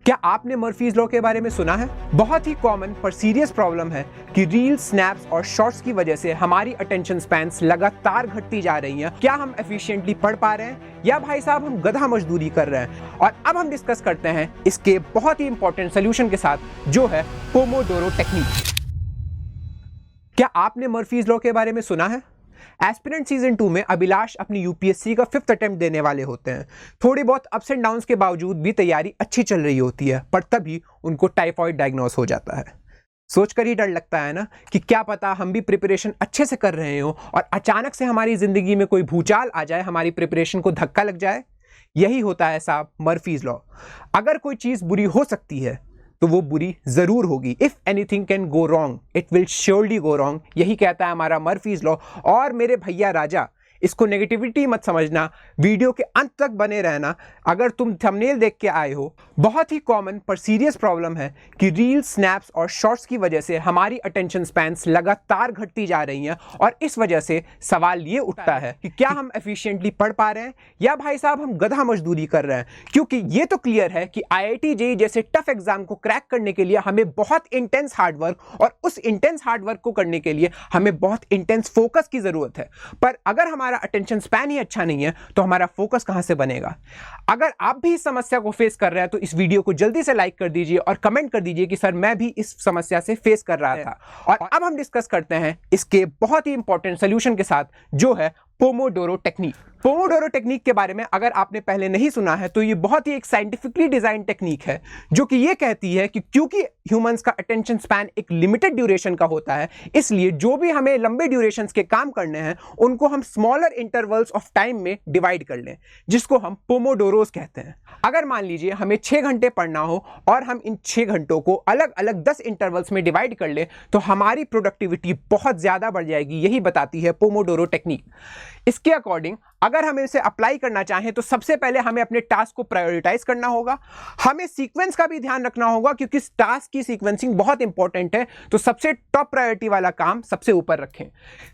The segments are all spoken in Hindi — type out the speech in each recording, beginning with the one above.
क्या आपने मर्फीज लॉ के बारे में सुना है? बहुत ही कॉमन पर सीरियस प्रॉब्लम है कि रील्स, स्नैप्स और शॉर्ट्स की वजह से हमारी अटेंशन स्पैन्स लगातार घटती जा रही हैं। क्या हम एफिशिएंटली पढ़ पा रहे हैं या भाई साहब हम गधा मजदूरी कर रहे हैं? और अब हम डिस्कस करते हैं इसके बहुत ही इंपॉर्टेंट सोल्यूशन के साथ, जो है पोमोडोरो टेक्निक। क्या आपने मर्फीज लॉ के बारे में सुना है? एस्पिरेंट सीजन 2 में अभिलाष अपनी यूपीएससी का 5th अटेम्प्ट देने वाले होते हैं। थोड़ी बहुत अप्स एंड डाउन्स के बावजूद भी तैयारी अच्छी चल रही होती है, पर तभी उनको टाइफॉइड डायग्नोस हो जाता है। सोचकर ही डर लगता है ना कि क्या पता हम भी प्रिपरेशन अच्छे से कर रहे हो और अचानक से हमारी जिंदगी में कोई भूचाल आ जाए, हमारी प्रिपरेशन को धक्का लग जाए। यही होता है साहब मर्फीज लॉ। अगर कोई चीज बुरी हो सकती है तो वो बुरी जरूर होगी। If anything can go wrong, it will surely go wrong. यही कहता है हमारा मर्फीज लॉ। और मेरे भैया राजा, इसको नेगेटिविटी मत समझना, वीडियो के अंत तक बने रहना। अगर तुम थंबनेल देख के आए हो, बहुत ही कॉमन पर सीरियस प्रॉब्लम है कि रील्स, स्नैप्स और शॉर्ट्स की वजह से हमारी अटेंशन स्पैन्स लगातार घटती जा रही हैं। और इस वजह से सवाल ये उठता है कि क्या हम एफिशिएंटली पढ़ पा रहे हैं या भाई साहब हम गधा मजदूरी कर रहे हैं? क्योंकि ये तो क्लियर है कि IIT JEE जैसे टफ एग्जाम को क्रैक करने के लिए हमें बहुत इंटेंस हार्डवर्क, और उस इंटेंस हार्डवर्क को करने के लिए हमें बहुत इंटेंस फोकस की जरूरत है। पर अगर हमारा अटेंशन स्पैन ही अच्छा नहीं है तो हमारा फोकस कहां से बनेगा? अगर आप भी इस समस्या को फेस कर रहे हैं तो इस वीडियो को जल्दी से लाइक कर दीजिए और कमेंट कर दीजिए कि सर मैं भी इस समस्या से फेस कर रहा था। और अब हम डिस्कस करते हैं इसके बहुत ही इंपॉर्टेंट सोल्यूशन के साथ, जो है पोमोडोरो टेक्निक। पोमोडोरो टेक्निक के बारे में अगर आपने पहले नहीं सुना है तो ये बहुत ही एक साइंटिफिकली डिजाइन टेक्निक है, जो कि ये कहती है कि क्योंकि ह्यूमंस का अटेंशन स्पैन एक लिमिटेड ड्यूरेशन का होता है, इसलिए जो भी हमें लंबे ड्यूरेशंस के काम करने हैं उनको हम स्मॉलर इंटरवल्स ऑफ टाइम में डिवाइड कर लें, जिसको हम पोमोडोरोस कहते हैं। अगर मान लीजिए हमें 6 घंटे पढ़ना हो और हम इन 6 घंटों को अलग अलग 10 इंटरवल्स में डिवाइड कर लें तो हमारी प्रोडक्टिविटी बहुत ज्यादा बढ़ जाएगी। यही बताती है पोमोडोरो टेक्निक। इसके अकॉर्डिंग अगर हम इसे अप्लाई करना चाहें तो सबसे पहले हमें अपने टास्क को प्रायोरिटाइज करना होगा। हमें सीक्वेंस का भी ध्यान रखना होगा, क्योंकि टास्क की सीक्वेंसिंग बहुत इंपॉर्टेंट है। तो सबसे टॉप प्रायोरिटी वाला काम सबसे ऊपर रखें।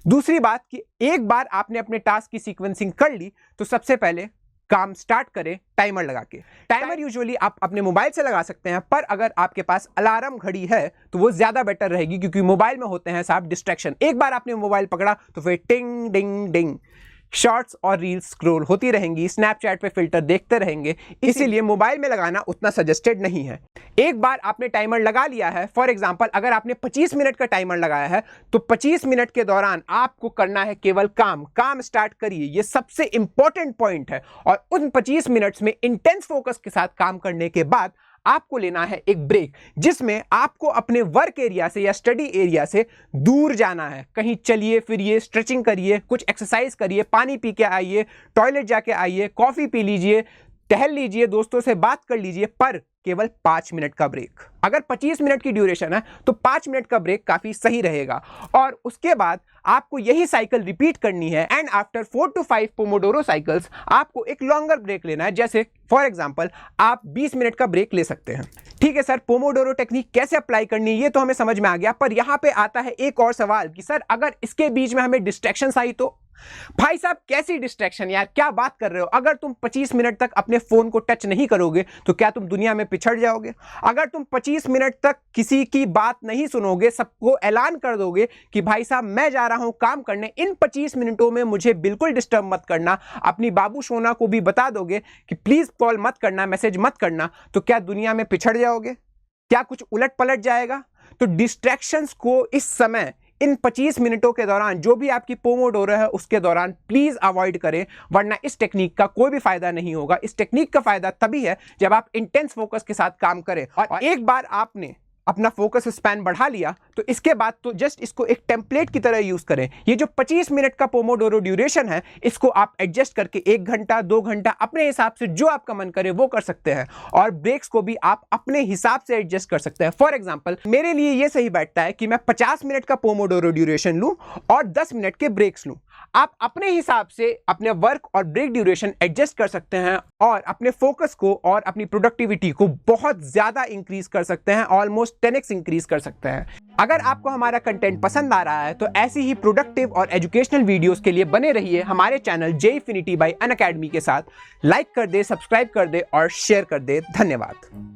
दूसरी बात कि एक बार आपने अपने टास्क की सीक्वेंसिंग कर ली तो सबसे पहले काम स्टार्ट करें टाइमर लगा के। टाइमर यूजुअली आप अपने मोबाइल से लगा सकते हैं, पर अगर आपके पास अलार्म घड़ी है तो वो ज्यादा बेटर रहेगी, क्योंकि मोबाइल में होते हैं साहब डिस्ट्रैक्शन। एक बार आपने मोबाइल पकड़ा तो फिर टिंग डिंग डिंग शॉर्ट्स और रील्स स्क्रॉल होती रहेंगी, स्नैपचैट पे फिल्टर देखते रहेंगे, इसीलिए मोबाइल में लगाना उतना सजेस्टेड नहीं है। एक बार आपने टाइमर लगा लिया है, फॉर एग्जांपल अगर आपने 25 मिनट का टाइमर लगाया है तो 25 मिनट के दौरान आपको करना है केवल काम स्टार्ट करिए। ये सबसे इंपॉर्टेंट पॉइंट है। और उन 25 मिनट्स में इंटेंस फोकस के साथ काम करने के बाद आपको लेना है एक ब्रेक, जिसमें आपको अपने वर्क एरिया से या स्टडी एरिया से दूर जाना है। कहीं चलिए फिरिए, स्ट्रेचिंग करिए, कुछ एक्सरसाइज करिए, पानी पी के आइए, टॉयलेट जाके आइए, कॉफी पी लीजिए, टहल लीजिए, दोस्तों से बात कर लीजिए, पर केवल 5 मिनट का ब्रेक। अगर 25 मिनट की ड्यूरेशन है तो 5 मिनट का ब्रेक काफी सही रहेगा। और उसके बाद आपको यही साइकिल रिपीट करनी है। And after 4 to 5 Pomodoro cycles आपको एक लॉन्गर ब्रेक लेना है। जैसे फॉर एग्जांपल आप 20 मिनट का ब्रेक ले सकते हैं। ठीक है सर, पोमोडोरो टेक्निक कैसे अप्लाई करनी है ये तो हमें समझ में आ गया, पर यहां पे आता है एक और सवाल कि सर अगर इसके बीच में हमें डिस्ट्रैक्शंस आई तो? भाई साहब कैसी डिस्ट्रैक्शन यार, क्या बात कर रहे हो? अगर तुम 25 मिनट तक अपने फोन को टच नहीं करोगे तो क्या तुम दुनिया में पिछड़ जाओगे? अगर तुम 25 मिनट तक किसी की बात नहीं सुनोगे, सबको ऐलान कर दोगे कि भाई साहब मैं जा रहा हूं काम करने, इन 25 मिनटों में मुझे बिल्कुल डिस्टर्ब मत करना, अपनी बाबू सोना को भी बता दोगे कि प्लीज कॉल मत करना, मैसेज मत करना, तो क्या दुनिया में पिछड़ जाओगे? क्या कुछ उलट पलट जाएगा? तो डिस्ट्रैक्शंस को इस समय, इन 25 मिनटों के दौरान, जो भी आपकी पोमोडोरो है उसके दौरान प्लीज अवॉइड करें, वरना इस टेक्निक का कोई भी फायदा नहीं होगा। इस टेक्निक का फायदा तभी है जब आप इंटेंस फोकस के साथ काम करें। और एक बार आपने अपना फोकस स्पैन बढ़ा लिया तो इसके बाद तो जस्ट इसको एक टेम्पलेट की तरह यूज करें। ये जो 25 मिनट का पोमोडोरो ड्यूरेशन है, इसको आप एडजस्ट करके 1 घंटा 2 घंटा अपने हिसाब से जो आपका मन करे वो कर सकते हैं। और ब्रेक्स को भी आप अपने हिसाब से एडजस्ट कर सकते हैं। फॉर एग्जाम्पल मेरे लिए ये सही बैठता है कि मैं 50 मिनट का पोमोडोरो ड्यूरेशन लूं और 10 मिनट के ब्रेक्स लूं। आप अपने हिसाब से अपने वर्क और ब्रेक ड्यूरेशन एडजस्ट कर सकते हैं और अपने फोकस को और अपनी प्रोडक्टिविटी को बहुत ज्यादा इंक्रीज कर सकते हैं, ऑलमोस्ट 10x इंक्रीज कर सकते हैं। अगर आपको हमारा कंटेंट पसंद आ रहा है तो ऐसी ही प्रोडक्टिव और एजुकेशनल वीडियोस के लिए बने रहिए हमारे चैनल जेईफिनिटी बाय अनअकैडमी के साथ। लाइक कर दे, सब्सक्राइब कर दे और शेयर कर दे। धन्यवाद।